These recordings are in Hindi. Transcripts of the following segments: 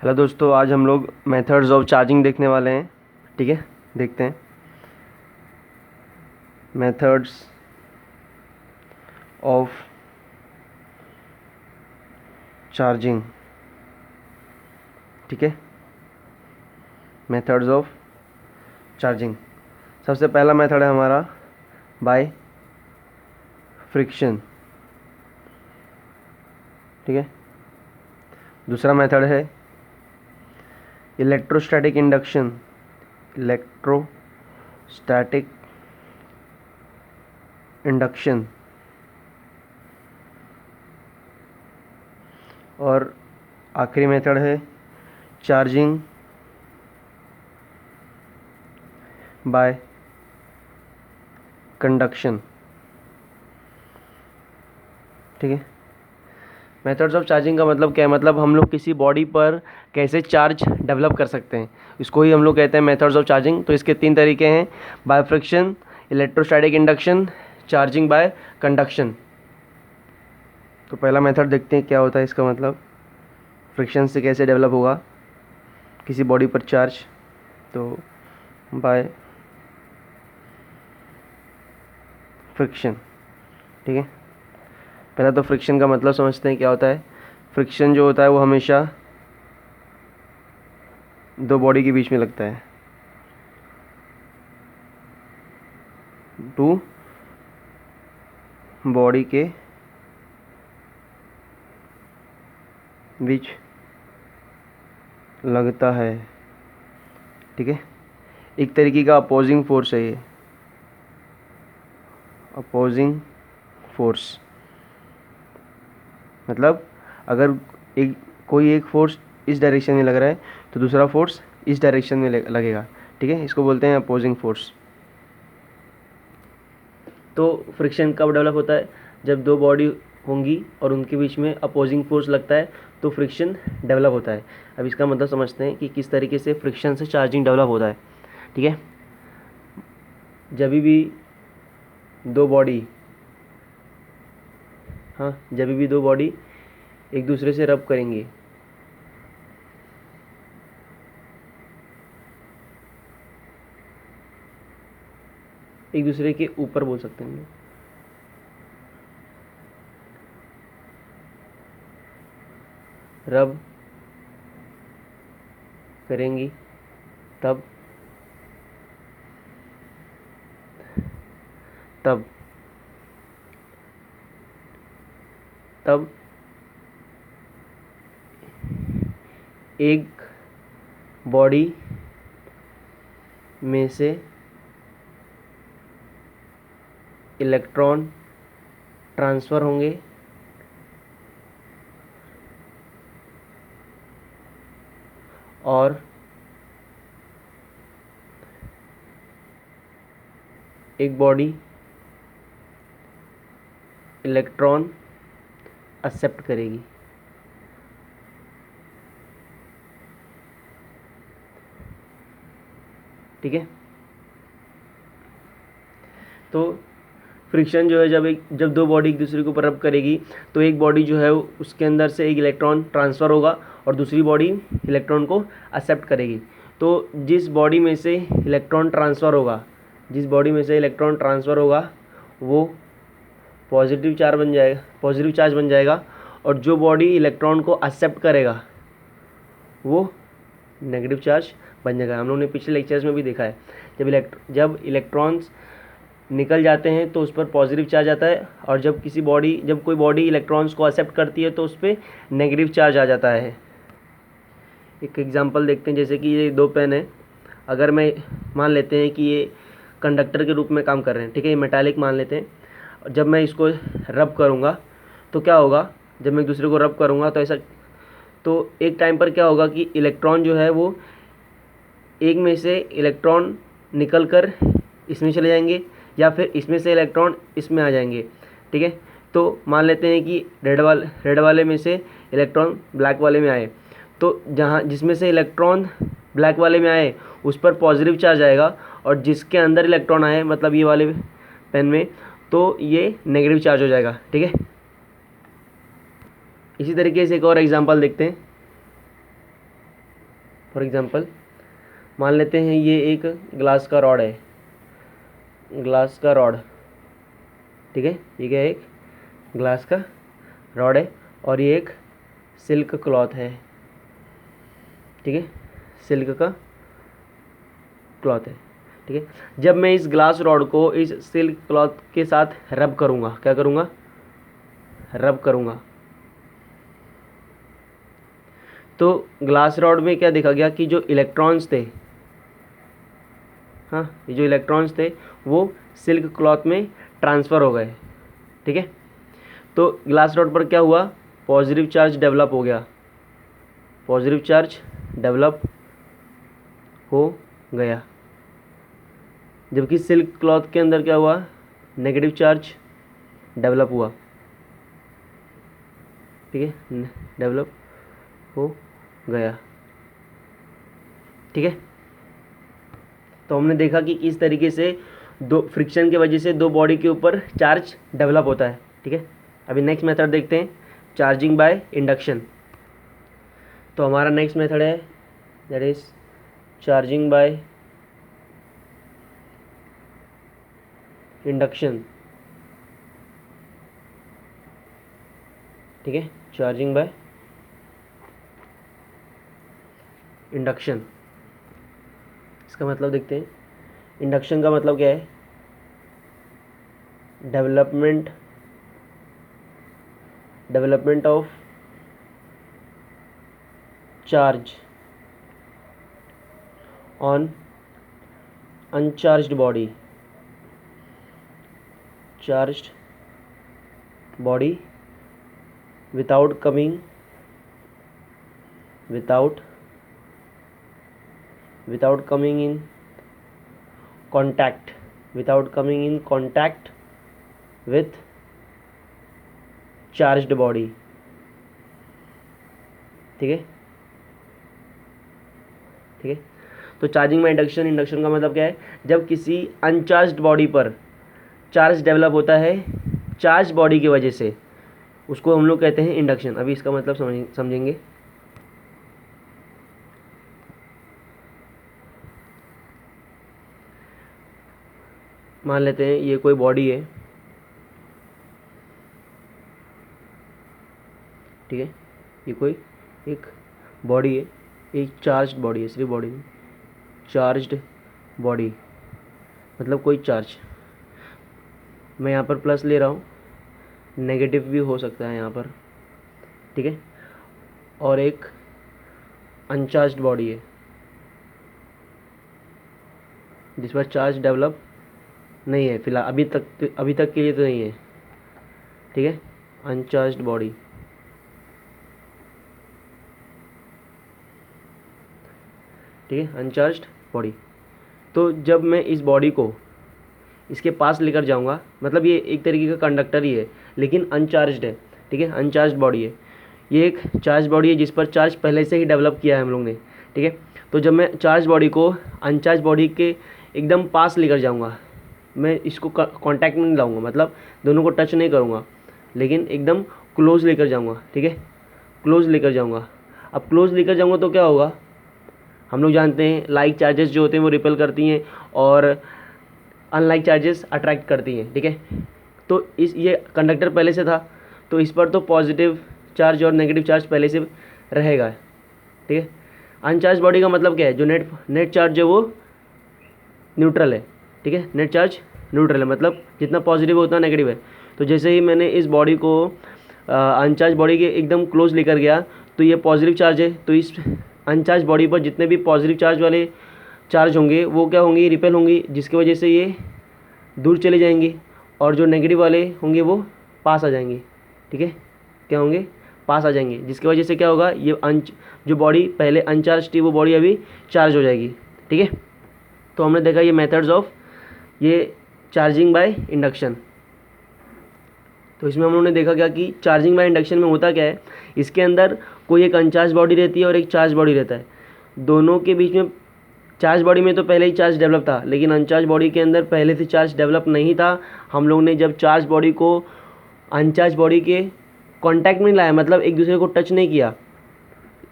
हेलो दोस्तों, आज हम लोग मेथड्स ऑफ चार्जिंग देखने वाले हैं। ठीक है, देखते हैं मेथड्स ऑफ चार्जिंग। ठीक है, मेथड्स ऑफ चार्जिंग। सबसे पहला मेथड है हमारा बाय फ्रिक्शन। ठीक है, दूसरा मेथड है इलेक्ट्रोस्टैटिक इंडक्शन। Electrostatic induction. और आखिरी मेथड है चार्जिंग बाय कंडक्शन। ठीक है, मेथड्स ऑफ चार्जिंग का मतलब क्या है? मतलब हम लोग किसी बॉडी पर कैसे चार्ज डेवलप कर सकते हैं, इसको ही हम लोग कहते हैं मेथड्स ऑफ चार्जिंग। तो इसके 3 तरीके हैं: by friction, electrostatic induction, charging by conduction. तो पहला मेथड देखते हैं क्या होता है इसका मतलब, फ्रिक्शन से कैसे डेवलप होगा किसी बॉडी पर चार्ज। तो बाय फ्रिक्शन। ठीक है, पहला तो फ्रिक्शन का मतलब समझते हैं क्या होता है। फ्रिक्शन जो होता है वो हमेशा दो बॉडी के बीच में लगता है, टू बॉडी के बीच लगता है। ठीक है, एक तरीके का अपोजिंग फोर्स है ये, अपोजिंग फोर्स। मतलब अगर कोई एक फोर्स इस डायरेक्शन में लग रहा है तो दूसरा फोर्स इस डायरेक्शन में लगेगा। ठीक है, इसको बोलते हैं अपोजिंग फोर्स। तो फ्रिक्शन कब डेवलप होता है? जब दो बॉडी होंगी और उनके बीच में अपोजिंग फोर्स लगता है तो फ्रिक्शन डेवलप होता है। अब इसका मतलब समझते हैं कि किस तरीके से फ्रिक्शन से चार्जिंग डेवलप होता है। ठीक है, जब भी दो बॉडी एक दूसरे से रब करेंगे, एक दूसरे के ऊपर बोल सकते हैं हम लोग, रब करेंगी, तब तब तब एक बॉडी में से इलेक्ट्रॉन ट्रांसफ़र होंगे और एक बॉडी इलेक्ट्रॉन एक्सेप्ट करेगी। ठीक है, तो फ्रिक्शन जो है जब दो बॉडी एक दूसरे के ऊपर रब करेगी तो एक बॉडी जो है उसके अंदर से एक इलेक्ट्रॉन ट्रांसफ़र होगा और दूसरी बॉडी इलेक्ट्रॉन को एक्सेप्ट करेगी। तो जिस बॉडी में से इलेक्ट्रॉन ट्रांसफ़र होगा वो पॉजिटिव चार्ज बन जाएगा और जो बॉडी इलेक्ट्रॉन को एक्सेप्ट करेगा वो नेगेटिव चार्ज बन जाएगा। हम लोगों ने पिछले लेक्चर्स में भी देखा है, जब इलेक्ट्रॉन्स निकल जाते हैं तो उस पर पॉजिटिव चार्ज आता है और जब कोई बॉडी इलेक्ट्रॉन्स को एक्सेप्ट करती है तो उस पर नेगेटिव चार्ज आ जाता है। एक एग्जांपल देखते हैं, जैसे कि ये दो पेन है, अगर मैं मान लेते हैं कि ये कंडक्टर के रूप में काम कर रहे हैं। ठीक है, ये मेटालिक मान लेते हैं। जब मैं इसको रब करूँगा तो क्या होगा, जब मैं एक दूसरे को रब करूँगा तो एक टाइम पर क्या होगा कि इलेक्ट्रॉन जो है वो एक में से इलेक्ट्रॉन निकल कर इसमें चले जाएंगे या फिर इसमें से इलेक्ट्रॉन इसमें आ जाएंगे। ठीक है, तो मान लेते हैं कि रेड वाले में से इलेक्ट्रॉन ब्लैक वाले में आए, तो जिसमें से इलेक्ट्रॉन ब्लैक वाले में आए उस पर पॉजिटिव चार्ज आएगा और जिसके अंदर इलेक्ट्रॉन आए, मतलब ये वाले पेन में, तो ये नेगेटिव चार्ज हो जाएगा। ठीक है, इसी तरीके से एक और एग्जांपल देखते हैं। फॉर एग्जांपल मान लेते हैं ये एक ग्लास का रॉड है, ग्लास का रॉड, ठीक है, ये क्या है, एक ग्लास का रॉड है और ये एक सिल्क क्लॉथ है, ठीक है, सिल्क का क्लॉथ है, ठीक है। जब मैं इस ग्लास रॉड को इस सिल्क क्लॉथ के साथ रब करूँगा, क्या करूँगा, रब करूँगा, तो ग्लास रॉड में क्या देखा गया कि जो इलेक्ट्रॉन्स थे, हाँ, ये जो इलेक्ट्रॉन्स थे वो सिल्क क्लॉथ में ट्रांसफ़र हो गए, ठीक है। तो ग्लास रॉड पर क्या हुआ, पॉजिटिव चार्ज डेवलप हो गया, पॉजिटिव चार्ज डेवलप हो गया, जबकि सिल्क क्लॉथ के अंदर क्या हुआ, नेगेटिव चार्ज डेवलप हुआ, ठीक है, डेवलप हो गया, ठीक है। तो हमने देखा कि किस तरीके से दो फ्रिक्शन की वजह से दो बॉडी के ऊपर चार्ज डेवलप होता है, ठीक है। अभी नेक्स्ट मेथड देखते हैं, चार्जिंग बाय इंडक्शन। तो हमारा नेक्स्ट मेथड है that is charging by induction, ठीक है, चार्जिंग बाय इंडक्शन। इसका मतलब देखते हैं, इंडक्शन का मतलब क्या है, development of charge on uncharged body, charged body without coming in contact with charged body, ठीक है, ठीक है। तो चार्जिंग बाय इंडक्शन का मतलब क्या है, जब किसी अनचार्ज्ड बॉडी पर चार्ज डेवलप होता है चार्ज बॉडी की वजह से, उसको हम लोग कहते हैं इंडक्शन। अभी इसका मतलब समझेंगे। मान लेते हैं ये कोई बॉडी है, ठीक है, ये कोई एक बॉडी है, एक चार्ज्ड बॉडी है, सिर्फ बॉडी नहीं, चार्ज्ड बॉडी मतलब कोई चार्ज। मैं यहाँ पर प्लस ले रहा हूँ, नेगेटिव भी हो सकता है यहाँ पर, ठीक है, और एक अनचार्ज्ड बॉडी है जिस पर चार्ज डेवलप नहीं है फिलहाल, अभी तक के लिए तो नहीं है, ठीक है, अनचार्ज्ड बॉडी, ठीक है, अनचार्ज्ड बॉडी। तो जब मैं इस बॉडी को इसके पास लेकर जाऊंगा, मतलब ये एक तरीके का कंडक्टर ही है लेकिन अनचार्ज्ड है, ठीक है, अनचार्ज्ड बॉडी है, ये एक चार्ज बॉडी है जिस पर चार्ज पहले से ही डेवलप किया है हम लोग ने, ठीक है। तो जब मैं चार्ज बॉडी को अनचार्ज बॉडी के एकदम पास लेकर जाऊंगा, मैं इसको कांटेक्ट में नहीं लाऊंगा, मतलब दोनों को टच नहीं करूंगा, लेकिन एकदम क्लोज लेकर जाऊंगा, ठीक है, क्लोज लेकर जाऊंगा। अब क्लोज लेकर जाऊंगा तो क्या होगा, हम लोग जानते हैं लाइक चार्जेस जो होते हैं वो रिपेल करती हैं और अनलाइक चार्जेस अट्रैक्ट करती हैं, ठीक है। तो ये कंडक्टर पहले से था तो इस पर तो पॉजिटिव चार्ज और नेगेटिव चार्ज पहले से रहेगा, ठीक है। अनचार्ज बॉडी का मतलब क्या है, जो नेट चार्ज है वो न्यूट्रल है, ठीक है, नेट चार्ज न्यूट्रल है, मतलब जितना पॉजिटिव है उतना नेगेटिव है। तो जैसे ही मैंने इस बॉडी को अनचार्ज बॉडी के एकदम क्लोज लेकर गया तो ये पॉजिटिव चार्ज है, तो इस अनचार्ज बॉडी पर जितने भी पॉजिटिव चार्ज वाले चार्ज होंगे वो क्या होंगे, रिपेल होंगी, जिसकी वजह से ये दूर चले जाएंगे, और जो नेगेटिव वाले होंगे वो पास आ जाएंगे, ठीक है, क्या होंगे, पास आ जाएंगे, जिसकी वजह से क्या होगा, ये जो बॉडी पहले अनचार्ज थी वो बॉडी अभी चार्ज हो जाएगी, ठीक है। तो हमने देखा ये मेथड्स ऑफ ये चार्जिंग बाय इंडक्शन। तो इसमें हम लोगों ने देखा क्या कि चार्जिंग बाय इंडक्शन में होता क्या है, इसके अंदर कोई एक अनचार्ज बॉडी रहती है और एक चार्ज बॉडी रहता है, दोनों के बीच में चार्ज बॉडी में तो पहले ही चार्ज डेवलप था, लेकिन अनचार्ज बॉडी के अंदर पहले से चार्ज डेवलप नहीं था। हम लोग ने जब चार्ज बॉडी को अनचार्ज बॉडी के कांटेक्ट में लाया, मतलब एक दूसरे को टच नहीं किया,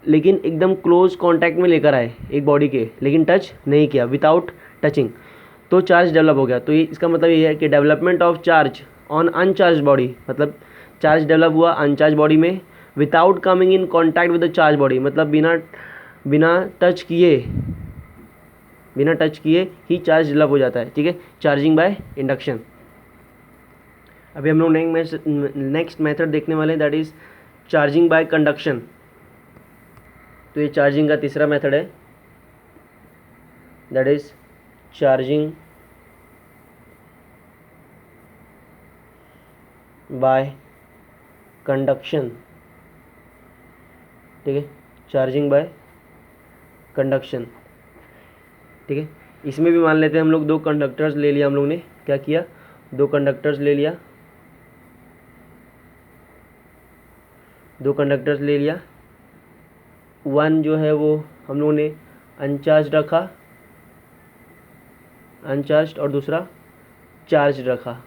लेकिन एकदम क्लोज कांटेक्ट में लेकर आए एक बॉडी के, लेकिन टच नहीं किया, विदाउट टचिंग, तो चार्ज डेवलप हो गया। तो ये इसका मतलब ये है कि development of charge on uncharged body, मतलब चार्ज डेवलप हुआ अनचार्ज बॉडी में without coming in contact with the charge body, मतलब बिना टच किए ही चार्ज डेवलप हो जाता है। ठीक है, चार्जिंग बाय इंडक्शन। अभी हम लोग नेक्स्ट मेथड देखने वाले हैं, that is charging by conduction. तो ये चार्जिंग का तीसरा मेथड है, that is charging by conduction. ठीक है, चार्जिंग बाय कंडक्शन। ठीक है, इसमें भी मान लेते हैं हम लोग 2 कंडक्टर्स ले लिया, हम लोग ने क्या किया, 2 कंडक्टर्स ले लिया, 2 कंडक्टर्स ले लिया। वन जो है वो हम लोगों ने अनचार्ज रखा, अनचार्ज, और दूसरा चार्ज रखा,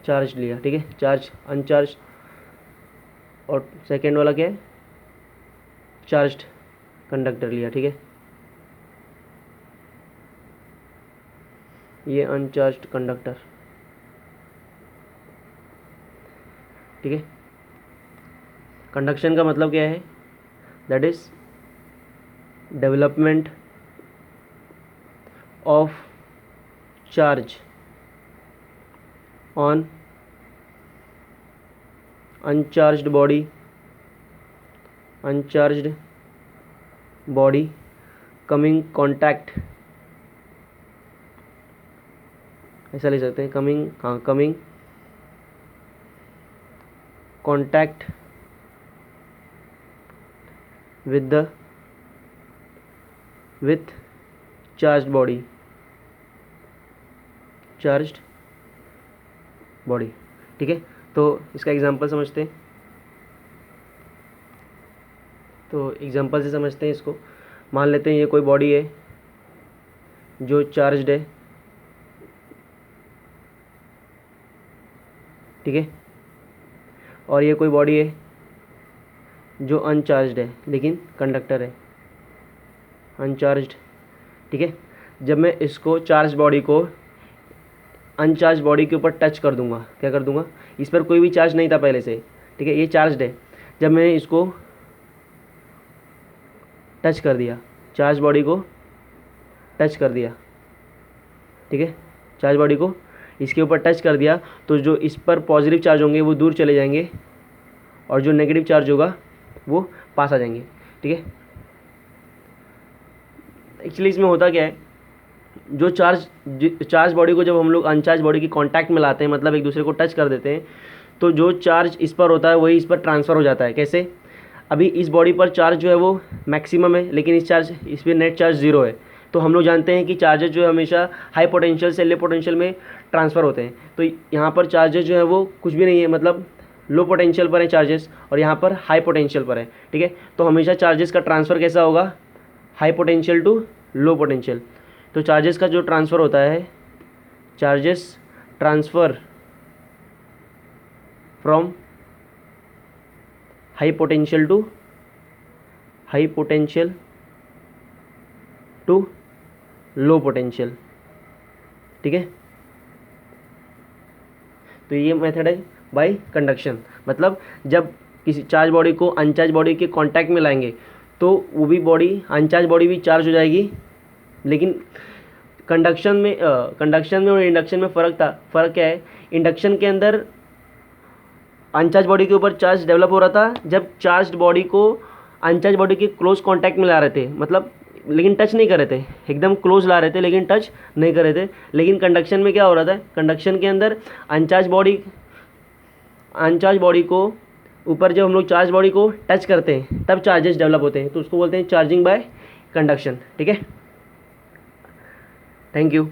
चार्ज लिया। ठीक है, चार्ज अनचार्ज, और सेकेंड वाला क्या है, चार्ज्ड कंडक्टर लिया। ठीक है, ये अनचार्ज्ड कंडक्टर। ठीक है, कंडक्शन का मतलब क्या है, that is development of charge on uncharged body coming contact, ऐसा ले सकते हैं, coming contact with charged body. ठीक है, तो इसका एग्जांपल समझते हैं, तो एग्जांपल से समझते हैं इसको। मान लेते हैं ये कोई बॉडी है जो चार्ज्ड है। ठीक है, और ये कोई बॉडी है जो अनचार्ज्ड है, लेकिन कंडक्टर है, अनचार्ज्ड। ठीक है, जब मैं इसको चार्ज बॉडी को अनचार्ज बॉडी के ऊपर टच कर दूंगा, क्या कर दूंगा, इस पर कोई भी चार्ज नहीं था पहले से। ठीक है, ये चार्ज्ड है, जब मैंने इसको टच कर दिया, चार्ज बॉडी को टच कर दिया, ठीक है, चार्ज बॉडी को इसके ऊपर टच कर दिया, तो जो इस पर पॉजिटिव चार्ज होंगे वो दूर चले जाएंगे, और जो नेगेटिव चार्ज होगा वो पास आ जाएंगे। ठीक है, एक्चुअली इसमें होता क्या है, जो चार्ज बॉडी को जब हम लोग अनचार्ज बॉडी की कांटेक्ट में लाते हैं, मतलब एक दूसरे को टच कर देते हैं, तो जो चार्ज इस पर होता है वही इस पर ट्रांसफ़र हो जाता है। कैसे, अभी इस बॉडी पर चार्ज जो है वो मैक्सिमम है, लेकिन इस पर नेट चार्ज 0 है। तो हम लोग जानते हैं कि चार्जेस जो है हमेशा हाई पोटेंशियल से लो पोटेंशियल में ट्रांसफ़र होते हैं। तो यहाँ पर चार्जेस जो है वो कुछ भी नहीं है, मतलब लो पोटेंशियल पर है चार्जेस, और यहाँ पर हाई पोटेंशियल पर है। ठीक है, तो हमेशा चार्जेस का ट्रांसफ़र कैसा होगा, high potential to low potential. तो चार्जेस का जो ट्रांसफ़र होता है, charges transfer from high potential to low potential. ठीक है, तो ये मेथड है बाय कंडक्शन। मतलब जब किसी चार्ज बॉडी को अनचार्ज बॉडी के कांटेक्ट में लाएंगे तो वो भी बॉडी, अनचार्ज बॉडी भी चार्ज हो जाएगी। लेकिन कंडक्शन में और इंडक्शन में फ़र्क क्या है, इंडक्शन के अंदर अनचार्ज बॉडी के ऊपर चार्ज डेवलप हो रहा था जब चार्ज्ड बॉडी को अनचार्ज बॉडी के क्लोज कांटेक्ट में ला रहे थे, मतलब लेकिन टच नहीं कर रहे थे, एकदम क्लोज ला रहे थे लेकिन टच नहीं कर रहे थे। लेकिन कंडक्शन में क्या हो रहा था, कंडक्शन के अंदर अनचार्ज बॉडी को ऊपर जब हम लोग चार्ज बॉडी को टच करते हैं तब चार्जेस डेवलप होते हैं, तो उसको बोलते हैं चार्जिंग बाय कंडक्शन। ठीक है, थैंक यू।